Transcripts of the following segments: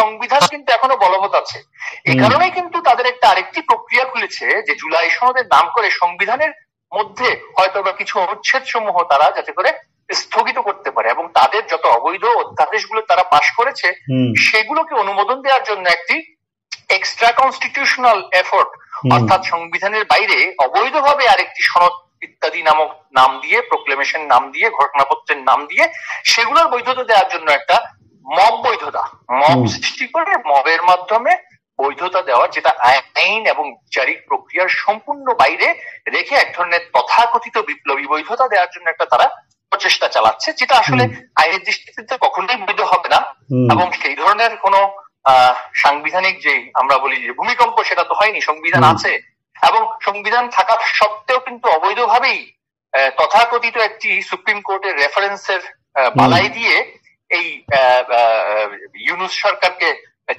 সংবিধান কিন্তু এখনো বলবৎ আছে। এই কারণেই কিন্তু তাদের একটা আরেকটি প্রক্রিয়া খুলেছে যে জুলাই সনদের নাম করে সংবিধানের মধ্যে হয়তো বা কিছু অনুচ্ছেদ সমূহ তারা যাতে করে স্থগিত করতে পারে এবং তাদের যত অবৈধ অধ্যাদেশগুলো তারা পাশ করেছে সেগুলোকে অনুমোদন দেওয়ার জন্য একটি এক্সট্রা কনস্টিটিউশনাল এফোর্ট, অর্থাৎ সংবিধানের বাইরে অবৈধভাবে আরেকটি সনদ ইত্যাদি নামক নাম দিয়ে, প্রোক্লেমেশন নাম দিয়ে, ঘোষণাপত্রের নাম দিয়ে সেগুলোর বৈধতা দেওয়ার জন্য একটা মব বৈধতা, মব সৃষ্টি করে মবের মাধ্যমে বৈধতা দেওয়া, যেটা আইন এবং বিচারিক প্রক্রিয়ার সম্পূর্ণ বাইরে রেখে এক ধরনের তথাকথিত বিপ্লবী বৈধতা দেওয়ার জন্য একটা তারা প্রচেষ্টা চালাচ্ছে, যেটা আসলে আইনের দৃষ্টিতে কখনোই বৈধ হবে না। এবং সেই ধরনের কোন সাংবিধানিক যে আমরা বলি যে ভূমিকম্প, সেটা তো হয়নি। সংবিধান আছে এবং সংবিধান থাকা সত্ত্বেও কিন্তু অবৈধভাবেই তথাকথিত একটি সুপ্রিম কোর্টের রেফারেন্সের বালাই দিয়ে এই ইউনূস সরকারকে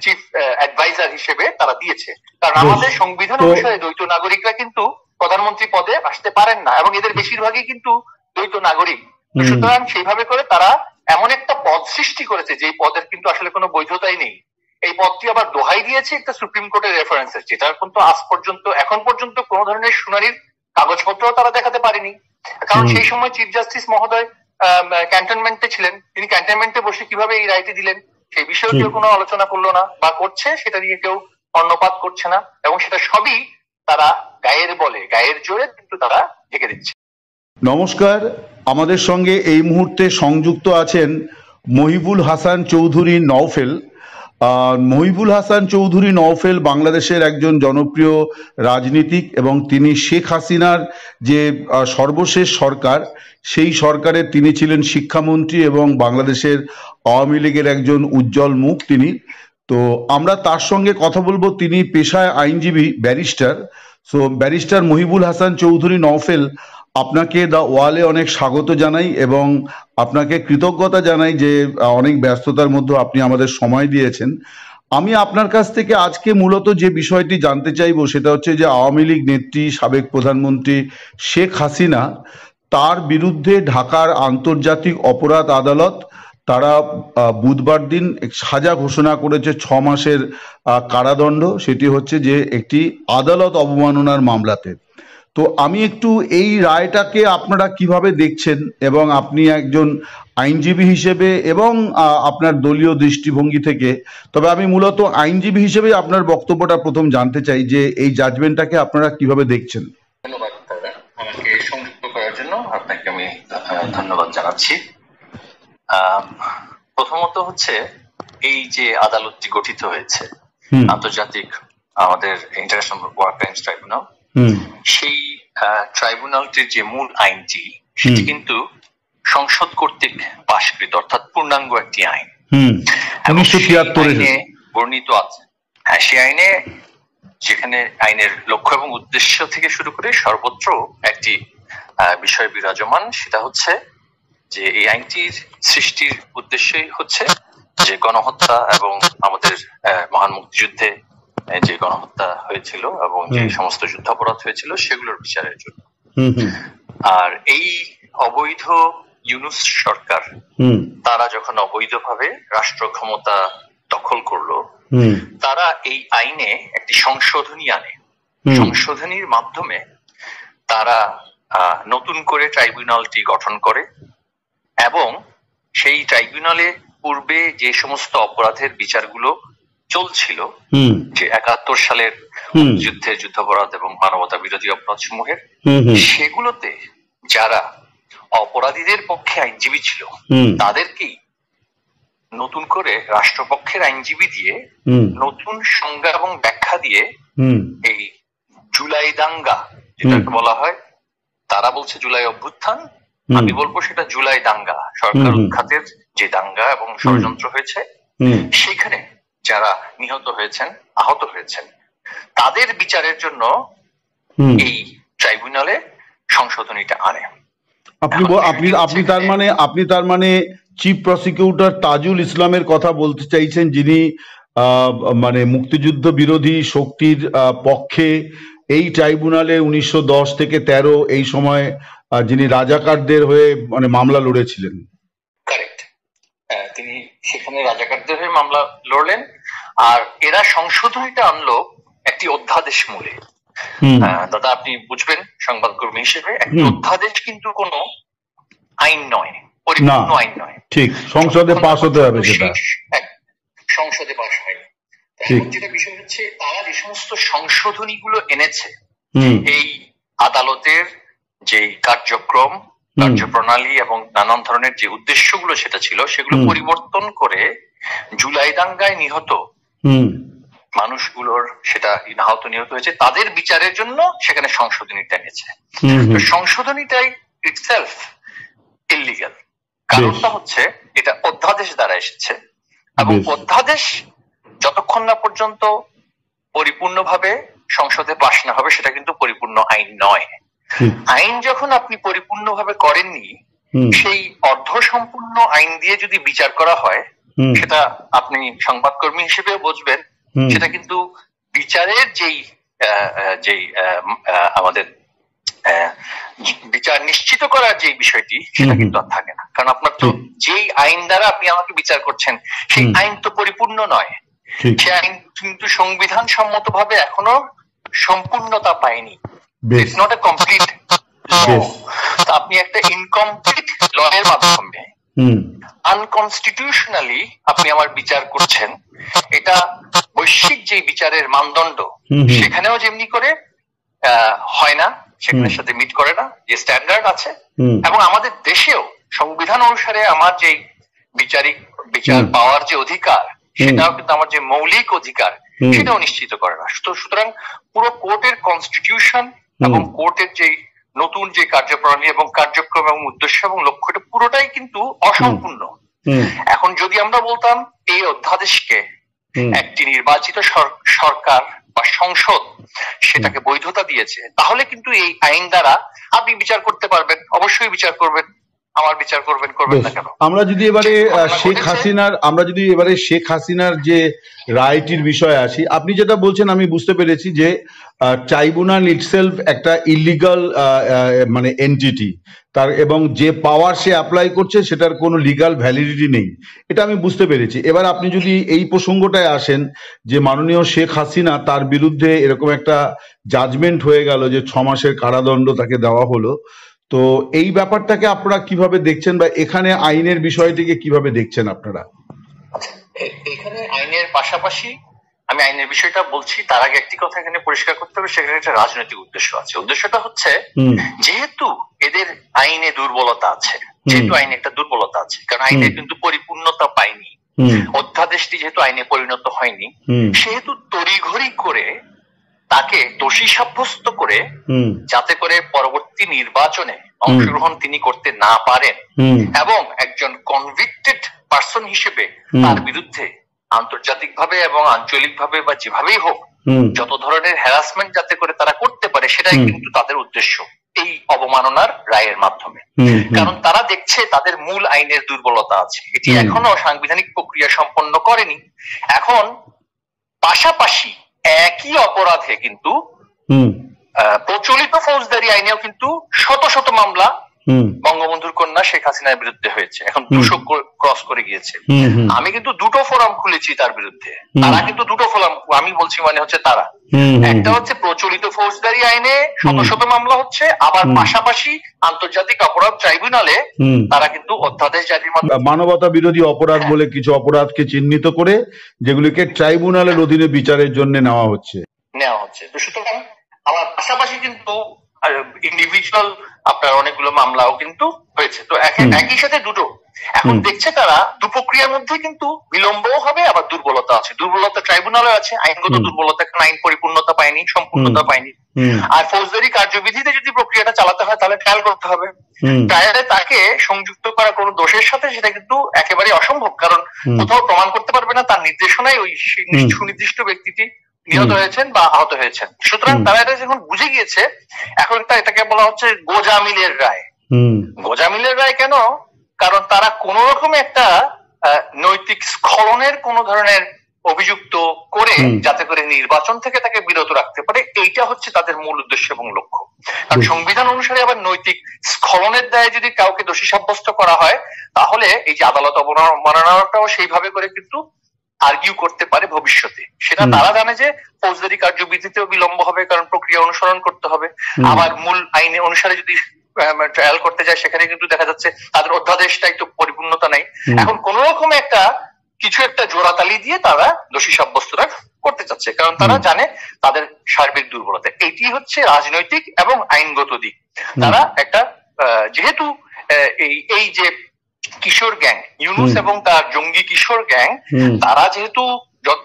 চিফ অ্যাডভাইজার হিসেবে তারা দিয়েছে। কারণ আমাদের সংবিধান অনুসারে দ্বৈত নাগরিকরা কিন্তু প্রধানমন্ত্রী পদে আসতে পারেন না এবং এদের বেশিরভাগই কিন্তু দ্বৈত নাগরিক। সুতরাং সেইভাবে করে তারা এমন একটা পদ সৃষ্টি করেছে যে পদের কিন্তু আসলে কোনো বৈধতাই নেই। এই পদটি আবার দোহাই দিয়েছে একটা সুপ্রিম কোর্টের রেফারেন্সের, যেটার কিন্তু আজ পর্যন্ত এখন পর্যন্ত কোন ধরনের শুনানির কাগজপত্র তারা দেখাতে পারেনি। কারণ সেই সময় চিফ জাস্টিস মহোদয় ক্যান্টনমেন্টে ছিলেন, তিনি ক্যান্টনমেন্টে বসে কিভাবে এই রায়টি দিলেন সেই বিষয়ে কেউ কোনো আলোচনা করলো না, বা করছে সেটা নিয়ে কেউ কর্ণপাত করছে না, এবং সেটা সবই তারা গায়ের বলে, গায়ের জোরে কিন্তু তারা ঢেকে দিচ্ছে। নমস্কার, আমাদের সঙ্গে এই মুহূর্তে সংযুক্ত আছেন মহিবুল হাসান চৌধুরী নওফেল। মহিবুল হাসান চৌধুরী নওফেল বাংলাদেশের একজন জনপ্রিয় রাজনীতিক এবং তিনি শেখ হাসিনার যে সর্বশেষ সরকার, সেই সরকারের তিনি ছিলেন শিক্ষামন্ত্রী এবং বাংলাদেশের আওয়ামী লীগের একজন উজ্জ্বল মুখ তিনি। তো আমরা তার সঙ্গে কথা বলবো। তিনি পেশায় আইনজীবী, barrister. So barrister Mohibul Hasan Chowdhury Naufel, আপনাকে দ্য ওয়ালে অনেক স্বাগত জানাই এবং আপনাকে কৃতজ্ঞতা জানাই যে অনেক ব্যস্ততার মধ্যে আপনি আমাদের সময় দিয়েছেন। আমি আপনার কাছ থেকে আজকে মূলত যে বিষয়টি জানতে চাইবো সেটা হচ্ছে যে আওয়ামী লীগ নেত্রী, সাবেক প্রধানমন্ত্রী শেখ হাসিনা, তার বিরুদ্ধে ঢাকার আন্তর্জাতিক অপরাধ আদালত তারা বুধবার দিন সাজা ঘোষণা করেছে 6 মাসের কারাদণ্ড। সেটি হচ্ছে যে একটি আদালত অবমাননার মামলাতে। তো আমি একটু এই রায়টাকে আপনারা কিভাবে দেখছেন, এবং আপনি একজন আইনজীবী হিসেবে এবং আপনার দলীয় দৃষ্টিভঙ্গি থেকে, তবে আমি মূলত আইনজীবী হিসেবে আপনার বক্তব্যটা প্রথম জানতে চাই যে এই জাজমেন্টটাকে আপনারা কিভাবে দেখছেন। ধন্যবাদ আমাকে সংযুক্ত করার জন্য, আপনাকে আমি ধন্যবাদ জানাচ্ছি। প্রথমত হচ্ছে এই যে আদালতটি গঠিত হয়েছে, আন্তর্জাতিক আমাদের ইন্টারন্যাশনাল ওয়ার ক্রাইমস ট্রাইব্যুনাল, সেই ট্রাইব্যুনালটির যে মূল আইনটি সেটি কিন্তু সংসদ কর্তৃক পাশকৃত, অর্থাৎ পূর্ণাঙ্গ একটি আইন, 1973 বর্ণিত আছে। হ্যাঁ, সেই আইনে, যেখানে আইনের লক্ষ্য এবং উদ্দেশ্য থেকে শুরু করে সর্বত্র একটি বিষয় বিরাজমান, সেটা হচ্ছে যে এই আইনটির সৃষ্টির উদ্দেশ্যই হচ্ছে যে গণহত্যা এবং আমাদের মহান মুক্তিযুদ্ধে যে গণহত্যা হয়েছিল এবং যে সমস্ত যুদ্ধাপরাধ হয়েছিল সেগুলোর বিচারের জন্য। আর এই অবৈধ ইউনূস সরকার, তারা যখন অবৈধভাবে রাষ্ট্র ক্ষমতা দখল করলো, তারা এই আইনে একটি সংশোধনী আনে। সংশোধনীর মাধ্যমে তারা নতুন করে ট্রাইব্যুনালটি গঠন করে এবং সেই ট্রাইব্যুনালে পূর্বে যে সমস্ত অপরাধের বিচারগুলো চলছিল, যে ৭১ সালের যুদ্ধের যুদ্ধাপরাধ এবং মানবতা বিরোধী অপরাধ সমূহের, সেগুলোতে যারা অপরাধীদের পক্ষে আইনজীবী ছিল তাদেরকেই নতুন করে রাষ্ট্রপক্ষের আইনজীবী দিয়ে নতুন সংজ্ঞা এবং ব্যাখ্যা দিয়ে এই জুলাই দাঙ্গা, যেটাকে বলা হয়, তারা বলছে জুলাই অভ্যুত্থান, আমি বলবো সেটা জুলাই দাঙ্গা, সরকার উৎখাতের যে দাঙ্গা এবং ষড়যন্ত্র হয়েছে, সেখানে যারা নিহত হয়েছেন, আহত হয়েছেন, তাদের বিচারের জন্য এই ট্রাইব্যুনালে সংশোধনীটা আনে। আপনি তার মানে চিফ প্রসিকিউটর তাজুল ইসলামের কথা বলতে চাইছেন, যিনি মানে মুক্তিযুদ্ধ বিরোধী শক্তির পক্ষে এই ট্রাইব্যুনালে 1910 থেকে 13 এই সময় যিনি রাজাকারদের হয়ে মানে মামলা লড়েছিলেন। কারেক্ট, তিনি সেখানে রাজাকারদের হয়ে মামলা লড়লেন আর এরা সংশোধনীটা আনলো একটি অধ্যাদেশ মূলে। দাদা আপনি বুঝবেন সংবাদকর্মী হিসেবে, একটি অধ্যাদেশ কিন্তু কোনো আইন নয়, পরিপূর্ণ আইন নয়। ঠিক, সংসদে পাস হতে হবে, সেটা সংসদে পাস হয়। যেটা বিষয় হচ্ছে তারা যে সমস্ত সংশোধনী গুলো এনেছে এই আদালতের যে কার্যক্রম, কার্যপ্রণালী এবং নানান ধরনের যে উদ্দেশ্যগুলো সেটা ছিল, সেগুলো পরিবর্তন করে জুলাই দাঙ্গায় নিহত মানুষগুলোর, সেটা নিহত হয়েছে তাদের বিচারের জন্য সেখানে সংশোধনীটা এনেছে। তো সংশোধনীটাই ইটসেলফ ইল্লিগাল। কারণটা হচ্ছে এটা অধ্যাদেশ দ্বারা এসেছে, এবং অধ্যাদেশ যতক্ষণ না পর্যন্ত পরিপূর্ণভাবে সংসদে পাস না হবে সেটা কিন্তু পরিপূর্ণ আইন নয়। আইন যখন আপনি পরিপূর্ণভাবে করেননি, সেই অর্ধ সম্পূর্ণ আইন দিয়ে যদি বিচার করা হয়, সেটা আপনি সংবাদকর্মী হিসেবেও বুঝবেন, সেটা কিন্তু বিচারের যেই আমাদের বিচার নিশ্চিত করার যে বিষয়টি, সেটা কিন্তু আর থাকে না। কারণ আপনার তো যেই আইন দ্বারা আপনি আমাকে বিচার করছেন, সেই আইন তো পরিপূর্ণ নয়। সে আইন কিন্তু সংবিধান সম্মত ভাবে এখনো সম্পূর্ণতা পায়নি। ইটস নট এ কমপ্লিট ল। আপনি একটা ইনকমপ্লিট ল এর মাধ্যমে আনকনস্টিটিউশনালি আপনি আমার বিচার করছেন। এটা বৈশ্বিক যে বিচারের মানদণ্ড, সেখানেও যেমনি করে হয় না, সেখানের সাথে মিট করে না যে স্ট্যান্ডার্ড আছে। এবং আমাদের দেশেও সংবিধান অনুসারে আমার যে বিচার পাওয়ার যে অধিকার, সেটাও কিন্তু আমার যে মৌলিক অধিকার, সেটাও নিশ্চিত করে না। সুতরাং পুরো কোর্টের কনস্টিটিউশন এবং কোর্টের যে নতুন যে কার্যপ্রণালী এবং কার্যক্রম এবং উদ্দেশ্য এবং লক্ষ্যটা পুরোটাই কিন্তু অসম্পূর্ণ। এখন যদি আমরা বলতাম এই অধ্যাদেশকে একটি নির্বাচিত সরকার বা সংসদ সেটাকে বৈধতা দিয়েছে, তাহলে কিন্তু এই আইন দ্বারা আপনি বিচার করতে পারবেন, অবশ্যই বিচার করবেন, আমার বিচার করবেন না কেন? আমরা যদি এবারে শেখ হাসিনার যে রায়টির বিষয়ে আসি, আপনি যেটা বলছেন আমি বুঝতে পেরেছি যে ট্রাইব্যুনাল ইটসেলফ একটা ইলিগাল মানে এন্টিটি, তার এবং যে পাওয়ার সে অ্যাপ্লাই করছে সেটার কোনো লিগাল ভ্যালিডিটি নেই, এটা আমি বুঝতে পেরেছি। এবার আপনি যদি এই প্রসঙ্গটায় আসেন যে মাননীয় শেখ হাসিনা, তার বিরুদ্ধে এরকম একটা জাজমেন্ট হয়ে গেল যে 6 মাসের কারাদণ্ড তাকে দেওয়া হলো, তো এই ব্যাপারটাকে আপনারা কিভাবে দেখছেন, বা এখানে আইনের বিষয়টিকে কিভাবে দেখছেন আপনারা? এখানে আইনের পাশাপাশি আমি আইনের বিষয়টা বলছি, তার আগে একটি কথা এখানে পরিষ্কার করতে হবে, সেখানে একটা রাজনৈতিক উদ্দেশ্য আছে। উদ্দেশ্যটা হচ্ছে, যেহেতু এদের আইনে দুর্বলতা আছে, যেহেতু আইনে একটা দুর্বলতা আছে, কারণ আইনের কিন্তু পরিপূর্ণতা পায়নি, অধ্যাদেশটি যেহেতু আইনে পরিণত হয়নি, সেহেতু তড়িঘড়ি করে তাকে দোষী সাব্যস্ত করে, যাতে করে পরবর্তী নির্বাচনে অংশগ্রহণ তিনি করতে না পারেন, এবং একজন কনভিক্টেড পার্সন হিসেবে তার বিরুদ্ধে আন্তর্জাতিকভাবে এবং আঞ্চলিকভাবে বা যেভাবেই হোক যত ধরনের হ্যারাসমেন্ট যাতে করে তারা করতে পারে, সেটাই কিন্তু তাদের উদ্দেশ্য এই অবমাননার রায়ের মাধ্যমে। কারণ তারা দেখছে তাদের মূল আইনের দুর্বলতা আছে, এটি এখনো সাংবিধানিক প্রক্রিয়া সম্পন্ন করেনি। এখন পাশাপাশি একই অপরাধে কিন্তু প্রচলিত ফৌজদারি আইনেও কিন্তু শত শত মামলা বঙ্গবন্ধুর কন্যা শেখ হাসিনার বিরুদ্ধে হয়েছে, এখন 200 ক্রস করে গিয়েছে। আমি কিন্তু দুটো ফোরাম খুলেছি তার বিরুদ্ধে, তারা কিন্তু দুটো ফোরাম, আমি বলছি মানে হচ্ছে তারা, একটা হচ্ছে প্রচলিত ফৌজদারি আইনে শত শত মামলা হচ্ছে, আবার পাশাপাশি আন্তর্জাতিক অপরাধ ট্রাইব্যুনালে তারা কিন্তু অধ্যাদেশ জারির মাধ্যমে মানবতা বিরোধী অপরাধ বলে কিছু অপরাধকে চিহ্নিত করে যেগুলিকে ট্রাইব্যুনালের অধীনে বিচারের জন্য নেওয়া হচ্ছে। তো সুতরাং আমার পাশাপাশি কিন্তু ইন্ডিভিজুয়াল আপনার অনেকগুলো মামলাও কিন্তু হয়েছে। তো একই সাথে দুটো, এখন দেখছে তারা দুপ্রক্রিয়ার মধ্যে কিন্তু বিলম্বও হবে, আবার দুর্বলতা আছে। দুর্বলতা ট্রাইব্যুনালে আছে, আইনগত দুর্বলতা, কারণ আইন পরিপূর্ণতা পায়নি, সম্পূর্ণতা পায়নি। আর ফৌজদারি কার্যবিধিতে যদি প্রক্রিয়াটা চালাতে হয় তাহলে ট্রায়াল করতে হবে। ট্রায়ালে তাকে সংযুক্ত করা কোনো দোষের সাথে সেটা কিন্তু একেবারে অসম্ভব, কারণ কোথাও প্রমাণ করতে পারবে না তার নির্দেশনায় ওই সুনির্দিষ্ট ব্যক্তিটি নিহত হয়েছেন বা আহত হয়েছেন। সুতরাং তারা এটা যখন বুঝে গিয়েছে, এখন এটাকে বলা হচ্ছে গোজামিলের রায়। গোজামিলের রায় কেন? কারণ তারা কোন রকম একটা নৈতিক স্খলনের কোন ধরনের অভিযুক্ত করে যাতে করে নির্বাচন থেকে তাকে বিরত রাখতে পারে, এইটা হচ্ছে তাদের মূল উদ্দেশ্য এবং লক্ষ্য। কারণ সংবিধান অনুসারে আবার নৈতিক স্খলনের দায়ে যদি কাউকে দোষী সাব্যস্ত করা হয়, তাহলে এই যে আদালত অবমাননাটাও সেইভাবে করে কিন্তু আর্গিউ করতে পারে ভবিষ্যতে। সেটা তারা জানে যে ফৌজদারি কার্যবিধিতেও বিলম্ব হবে, কারণ প্রক্রিয়া অনুসরণ করতে হবে। আবার মূল আইনে অনুসারে যদি ট্রায়াল করতে যায় সেখানে কিন্তু দেখা যাচ্ছে তাদের অধ্যাদেশটাই তো পরিপূর্ণতা নেই। এখন কোন রকম একটা কিছু একটা জোড়াতালি দিয়ে তারা দোষী সাব্যস্তটা করতে চাচ্ছে, কারণ তারা জানে তাদের সার্বিক দুর্বলতা। এটি হচ্ছে রাজনৈতিক এবং আইনগত দিক। তারা একটা যেহেতু এই যে কিশোর গ্যাং ইউনুস এবং তার জঙ্গি কিশোর গ্যাং, তারা যেহেতু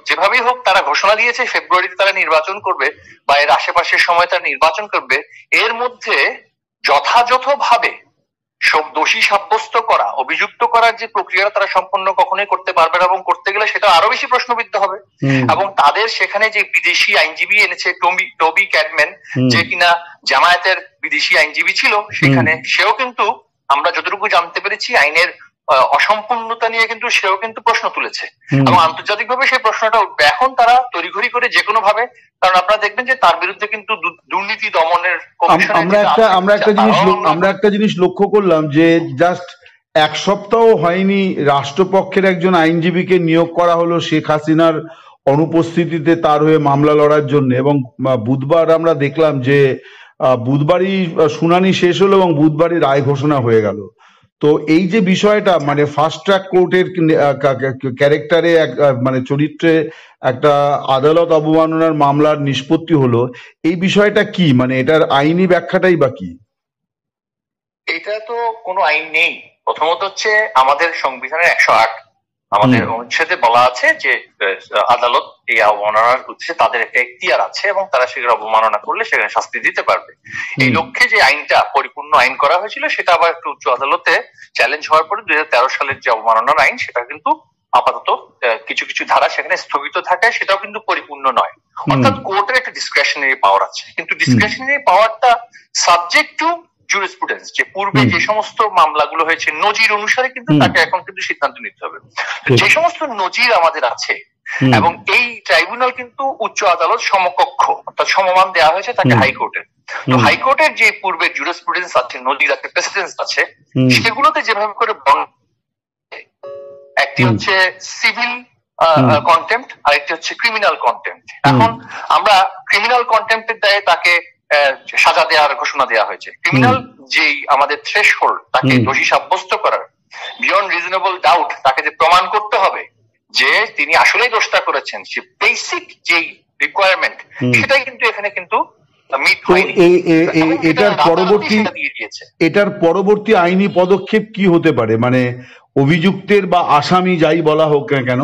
যেভাবেই হোক তারা ঘোষণা দিয়েছে ফেব্রুয়ারিতে তারা নির্বাচন করবে বা এর আশেপাশের সময় তারা নির্বাচন করবে, এর মধ্যে যথাযথভাবে সব দোষী সাব্যস্ত করা, অভিযুক্ত করার যে প্রক্রিয়াটা তারা সম্পন্ন কখনোই করতে পারবে না, এবং করতে গেলে সেটা আরো বেশি প্রশ্নবিদ্ধ হবে। এবং তাদের সেখানে যে বিদেশি আইনজীবী এনেছে টবি ক্যাডম্যান, যে কিনা জামায়াতের বিদেশি আইনজীবী ছিল, সেখানে সেও কিন্তু আমরা যতটুকু জানতে পেরেছি আইনের অসম্পূর্ণতা নিয়ে কিন্তু সেও কিন্তু প্রশ্ন তুলেছে, এবং আন্তর্জাতিকভাবে সেই প্রশ্নটা উঠবে। এখন তারা তড়িঘড়ি করে যে কোনো ভাবে, কারণ আপনারা দেখবেন যে তার বিরুদ্ধে কিন্তু দুর্নীতি দমনের আমরা একটা জিনিস লক্ষ্য করলাম যে জাস্ট এক সপ্তাহ হয়নি রাষ্ট্রপক্ষের একজন আইনজীবীকে নিয়োগ করা হলো শেখ হাসিনার অনুপস্থিতিতে তার হয়ে মামলা লড়ার জন্য, এবং বুধবার আমরা দেখলাম যে বুধবারই শুনানি শেষ হলো এবং বুধবারই রায় ঘোষণা হয়ে গেল। তো এই যে বিষয়টা, মানে ফাস্ট ট্র্যাক কোর্টের ক্যারেক্টারে মানে চরিত্রে একটা আদালত অবমাননার মামলার নিষ্পত্তি হলো, এই বিষয়টা কি, মানে এটার আইনি ব্যাখ্যাটাই বা কি? এটা তো কোনো আইন নেই। প্রথমত হচ্ছে আমাদের সংবিধানের 108 আমাদের অনুচ্ছেদে বলা আছে যে আদালত এই অবমাননার উদ্দেশ্যে তাদের একটা এখতিয়ার আছে এবং তারা সেগুলো অবমাননা করলে সেখানে শাস্তি দিতে পারবে। এই লক্ষ্যে যে আইনটা পরিপূর্ণ আইন করা হয়েছিল সেটা আবার একটু উচ্চ আদালতে চ্যালেঞ্জ হওয়ার পরে 2013 সালের যে অবমাননার আইন সেটা কিন্তু আপাতত কিছু কিছু ধারা সেখানে স্থগিত থাকায় সেটাও কিন্তু পরিপূর্ণ নয়। অর্থাৎ কোর্টের একটা ডিসক্রিশনারি পাওয়ার আছে, কিন্তু ডিসক্রিশনারি পাওয়ারটা সাবজেক্ট টু জুরিসপ্রুডেন্স, যে পূর্বে যে সমস্ত মামলাগুলো হয়েছে নজির অনুসারে কিন্তু তাকে এখন কিন্তু সিদ্ধান্ত নিতে হবে। যে সমস্ত নজির আমাদের আছে, এবং এই ট্রাইব্যুনাল কিন্তু উচ্চ আদালত সমকক্ষ অর্থাৎ সমমান দেওয়া হয়েছে তাকে হাইকোর্টের। তো হাইকোর্টের যে পূর্বে জুরিসপ্রুডেন্স আছে, নজির আছে, প্রেসিডেন্স আছে, সেগুলোতে যেভাবে করে একটি হচ্ছে সিভিল কন্টেম্পট আর একটি হচ্ছে ক্রিমিনাল কন্টেম্পট। এখন আমরা ক্রিমিনাল কন্টেম্পটের দায়ে তাকে সাজা দেওয়ার ঘোষণা দেওয়া হয়েছে। ক্রিমিনাল যেই আমাদের থ্রেশহোল্ড, তাকে দোষী সাব্যস্ত করার বিয়ন্ড রিজনেবল ডাউট, তাকে যে প্রমাণ করতে হবে যে তিনি আসলেই দোষটা করেছেন, সে বেসিক যেই রিকোয়ারমেন্ট সেটাই কিন্তু এখানে কিন্তু এটার পরবর্তী আইনি পদক্ষেপ কি হতে পারে? মানে অভিযুক্তের বা আসামি যাই বলা হোক না কেন,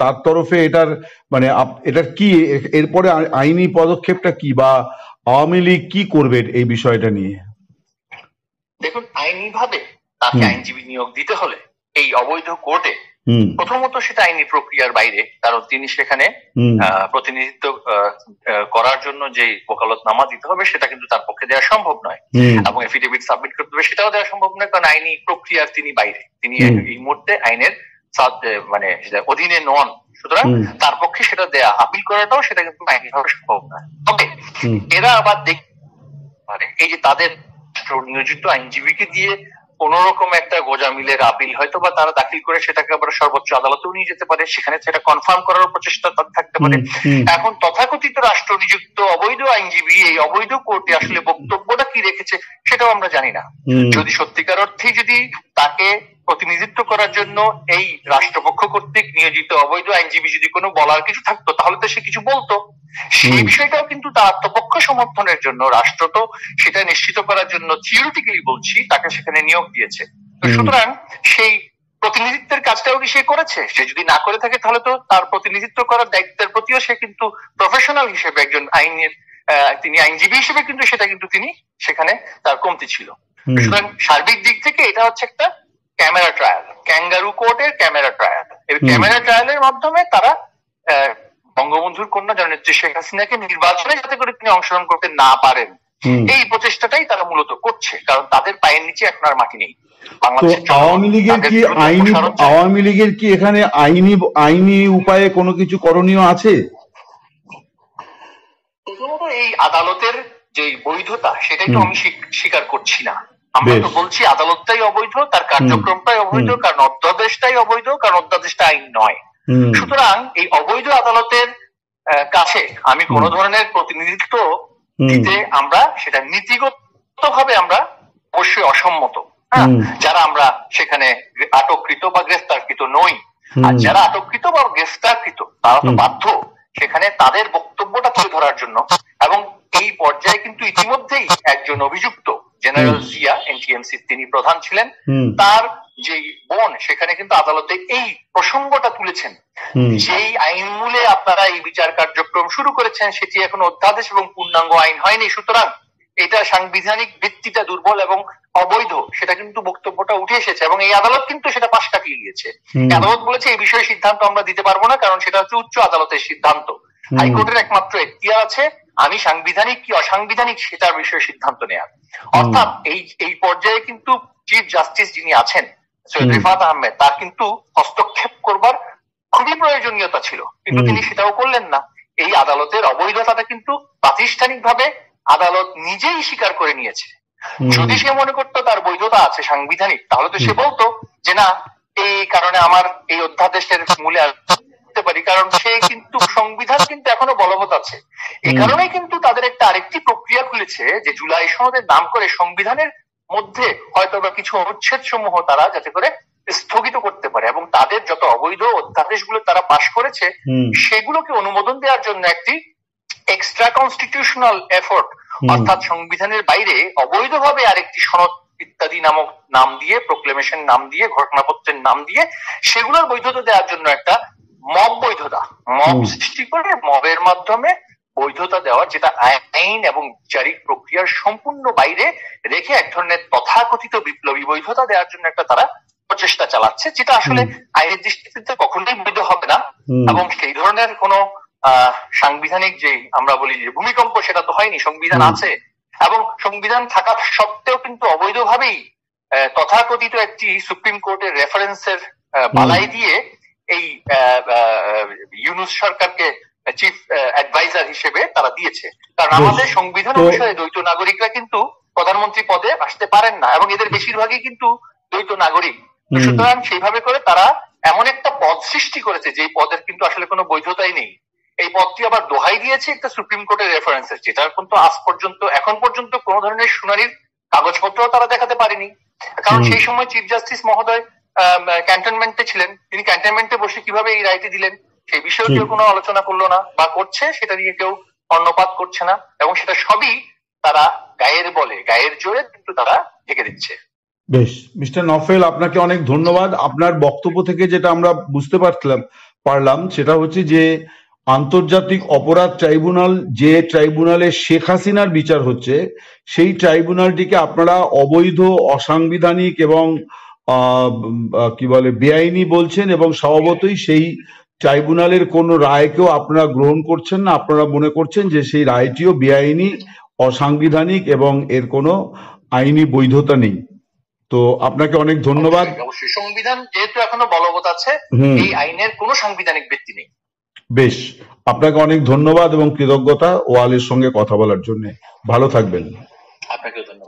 তার তরফে এটার মানে এটার কি এরপরে আইনি পদক্ষেপটা কি, বা আওয়ামী লীগ কি করবে এই বিষয়টা নিয়ে? দেখুন, আইনি ভাবে তাকে আইনজীবী নিয়োগ দিতে হলে এই অবৈধ কোর্টে প্রথমত সেটা আইনি প্রক্রিয়ার বাইরে, কারণ তিনি সেখানে প্রতিনিধিত্ব করার জন্য যে ওকালতনামা দিতে হবে সেটা কিন্তু তার পক্ষে দেওয়া সম্ভব নয়, এবং এফিডেভিট সাবমিট করতে হবে সেটাও দেওয়া সম্ভব নয়, কারণ আইনি প্রক্রিয়ার তিনি বাইরে, তিনি এই মুহূর্তে আইনের মানে অধীনে নন। সুতরাং তার পক্ষে সেটা দেয়া, আপিল করাটাও সেটা কিন্তু আইনিভাবে সম্ভব নয়। তবে এরা আবার দেখতে পারে এই যে তাদের নিয়োজিত আইনজীবীকে দিয়ে কোন রকম একটা গোজামিলের আপিল হয়তো বা তারা দাখিল করে সেটাকে আবার সর্বোচ্চ আদালতেও নিয়ে যেতে পারে, সেখানে সেটা কনফার্ম করার প্রচেষ্টা থাকতে পারে। এখন তথাকথিত রাষ্ট্র নিযুক্ত অবৈধ আইনজীবী এই অবৈধ কোর্টে আসলে বক্তব্যটা কি রেখেছে সেটাও আমরা জানি না। যদি সত্যিকার অর্থে যদি তাকে প্রতিনিধিত্ব করার জন্য এই রাষ্ট্রপক্ষ কর্তৃক নিয়োজিত অবৈধ আইনজীবী যদি কোনো বলার কিছু থাকতো তাহলে তো সে কিছু বলতো। সেই বিষয়টাও কিন্তু তার আত্মপক্ষ সমর্থনের জন্য রাষ্ট্র তো সেটা নিশ্চিত করার জন্য থিওরিটিক্যালি বলছি তাকে সেখানে নিয়োগ দিয়েছে। তো সুতরাং সেই প্রতিনিধিত্বের কাজটাও কি সে করেছে? সে যদি না করে থাকে তাহলে তো তার প্রতিনিধিত্ব করার দায়িত্বের প্রতিও সে কিন্তু প্রফেশনাল হিসেবে একজন আইনের তিনি আইনজীবী হিসেবে কিন্তু সেটা কিন্তু তিনি সেখানে তার কমতি ছিল। সুতরাং সার্বিক দিক থেকে এটা হচ্ছে একটা ক্যামেরা ট্রায়াল, ক্যাঙ্গারু কোর্টের ক্যামেরা ট্রায়াল। এই ক্যামেরা ট্রায়ালের মাধ্যমে তারা বঙ্গবন্ধুর কন্যা জননেত্রী শেখ হাসিনাকে নির্বাচনে যাতে করে তিনি অংশগ্রহণ করতে না পারেন এই প্রচেষ্টাটাই তারা মূলত করছে, কারণ তাদের পায়ের নিচে এখন আর মাটি নেই। আওয়ামী লীগের কি এখানে আইনি উপায়ে কোনো কিছু করণীয় আছে? প্রথমত এই আদালতের যে বৈধতা সেটাই তো আমি স্বীকার করছি না। আমরা তো বলছি আদালতটাই অবৈধ, তার কার্যক্রমটাই অবৈধ, কারণ অধ্যাদেশটাই অবৈধ, কারণ অধ্যাদেশটা আইন নয়। সুতরাং এই অবৈধ আদালতের কাছে আমি কোন ধরনের প্রতিনিধিত্ব দিতে আমরা সেটা নীতিগতভাবে আমরা অবশ্যই অসম্মত। যারা আমরা সেখানে আটককৃত বা গ্রেফতারকৃত নই, আর যারা আটককৃত বা গ্রেফতারকৃত তারা তো বাধ্য সেখানে তাদের বক্তব্যটা তুলে ধরার জন্য। এবং এই পর্যায়ে কিন্তু ইতিমধ্যেই একজন অভিযুক্ত জেনারেল জিয়া এনটিএমসি তিনি প্রধান ছিলেন, তার যে বোন সেখানে কিন্তু আদালতে এই প্রসঙ্গটা তুলেছেন। যেই আইন মূলে আপনারা এই বিচার কার্যক্রম শুরু করেছেন সেটি এখন অধ্যাদেশ এবং পূর্ণাঙ্গ আইন হয়নি, সুতরাং এটা সাংবিধানিক ভিত্তিটা দুর্বল এবং অবৈধ, সেটা কিন্তু বক্তব্যটা উঠে এসেছে এবং এই আদালত কিন্তু সেটা পাশ কাটিয়ে দিয়েছে। আদালত বলেছে এই বিষয়ে সিদ্ধান্ত আমরা দিতে পারবো না, কারণ সেটা হচ্ছে উচ্চ আদালতের সিদ্ধান্ত। হাইকোর্টের একমাত্র এখতিয়ার আছে আমি সাংবিধানিক কি অসাংবিধানিক সেটার বিষয়ে সিদ্ধান্ত নেওয়ার। অর্থাৎ এই পর্যায়ে কিন্তু চিফ জাস্টিস যিনি আছেন সৈয়দ রিফাত আহমেদ, তার কিন্তু হস্তক্ষেপ করবার খুবই প্রয়োজনীয়তা ছিল, কিন্তু তিনি সেটাও করলেন না। এই আদালতের অবৈধতাটা কিন্তু প্রাতিষ্ঠানিকভাবে আদালত নিজেই স্বীকার করে নিয়েছে। যদি সে মনে করতো তার বৈধতা আছে সাংবিধানিক, তাহলে তো সে বলতো যে না এই কারণে আমার এই অধ্যাদেশের মূলে আসতে পারি, কারণ সে কিন্তু সংবিধান কিন্তু এখনো বলবৎ আছে। এই কারণেই কিন্তু তাদের একটা আরেকটি প্রক্রিয়া খুলেছে যে জুলাই সনদের নাম করে সংবিধানের মধ্যে হয়তো বা কিছু অনুচ্ছেদ সমূহ তারা যাতে করে স্থগিত করতে পারে এবং তাদের যত অবৈধ অধ্যাদেশগুলো তারা পাশ করেছে সেগুলোকে অনুমোদন দেওয়ার জন্য একটি এক্সট্রা কনস্টিটিউশনাল এফোর্ট, অর্থাৎ সংবিধানের বাইরে অবৈধভাবে আরেকটি সনদ ইত্যাদি নামক নাম দিয়ে, প্রোক্লেমেশন নাম দিয়ে, ঘোষণাপত্রের নাম দিয়ে সেগুলোর বৈধতা দেওয়ার জন্য একটা মব বৈধতা, মব সৃষ্টি করে মবের মাধ্যমে বৈধতা দেওয়ার, যেটা আইন এবং বিচারিক প্রক্রিয়ার সম্পূর্ণ বাইরে রেখে এক ধরনের তথাকথিত বিপ্লবী বৈধতা দেওয়ার জন্য একটা তারা প্রচেষ্টা চালাচ্ছে, যেটা আসলে আইনের দৃষ্টিতে কখনোই বৈধ হবে না। এবং সেই ধরনের কোন সাংবিধানিক যে আমরা বলি যে ভূমিকম্প সেটা তো হয়নি, সংবিধান আছে এবং সংবিধান থাকা সত্ত্বেও কিন্তু অবৈধভাবেই তথাকথিত একটি সুপ্রিম কোর্টের রেফারেন্সের বালাই দিয়ে এই ইউনূস সরকারকে চিফ অ্যাডভাইজার হিসেবে তারা দিয়েছে। কারণ আমাদের সংবিধান অনুসারে দ্বৈত নাগরিকরা কিন্তু প্রধানমন্ত্রী পদে আসতে পারেন না এবং এদের বেশিরভাগই কিন্তু দ্বৈত নাগরিক। সুতরাং সেইভাবে করে তারা এমন একটা পদ সৃষ্টি করেছে যে পদের কিন্তু আসলে কোনো বৈধতাই নেই। এই পদটি আবার দোহাই দিয়েছে একটা সুপ্রিম কোর্টের রেফারেন্সের, যেটা কিন্তু আজ পর্যন্ত এখন পর্যন্ত কোন ধরনের শুনানির কাগজপত্র তারা দেখাতে পারেনি। কারণ সেই সময় চিফ জাস্টিস মহোদয় ক্যান্টনমেন্টে ছিলেন, তিনি ক্যান্টনমেন্টে বসে কিভাবে এই রায়টি দিলেন সেই বিষয়ে কেউ কোনো আলোচনা করলো না, বা করছে সেটা নিয়ে কেউ কর্ণপাত করছে না, এবং সেটা সবই তারা গায়ের বলে, গায়ের জোরে কিন্তু তারা ঢেকে দিচ্ছে। বেশ, মিস্টার নওফেল, আপনাকে অনেক ধন্যবাদ। আপনার বক্তব্য থেকে যেটা আমরা বুঝতে পারলাম সেটা হচ্ছে যে আন্তর্জাতিক অপরাধ ট্রাইব্যুনাল, যে ট্রাইব্যুনালে শেখ হাসিনার বিচার হচ্ছে, সেই ট্রাইব্যুনালটিকে আপনারা অবৈধ, অসাংবিধানিক এবং কি বলে বেআইনি বলছেন, এবং স্বভাবতই সেই ট্রাইব্যুনালের কোন রায়কেও আপনারা গ্রহণ করছেন না। আপনারা মনে করছেন যে সেই রায়টিও বেআইনি, অসাংবিধানিক এবং এর কোনো আইনি বৈধতা নেই। তো আপনাকে অনেক ধন্যবাদ। অবশ্যই সংবিধান যেহেতু এখনো বলবৎ আছে, এই আইনের কোনো সাংবিধানিক ভিত্তি নেই। বেশ, আপনাকে অনেক ধন্যবাদ এবং কৃতজ্ঞতা ওয়ালের সঙ্গে কথা বলার জন্য। ভালো থাকবেন। আপনাকেও ধন্যবাদ।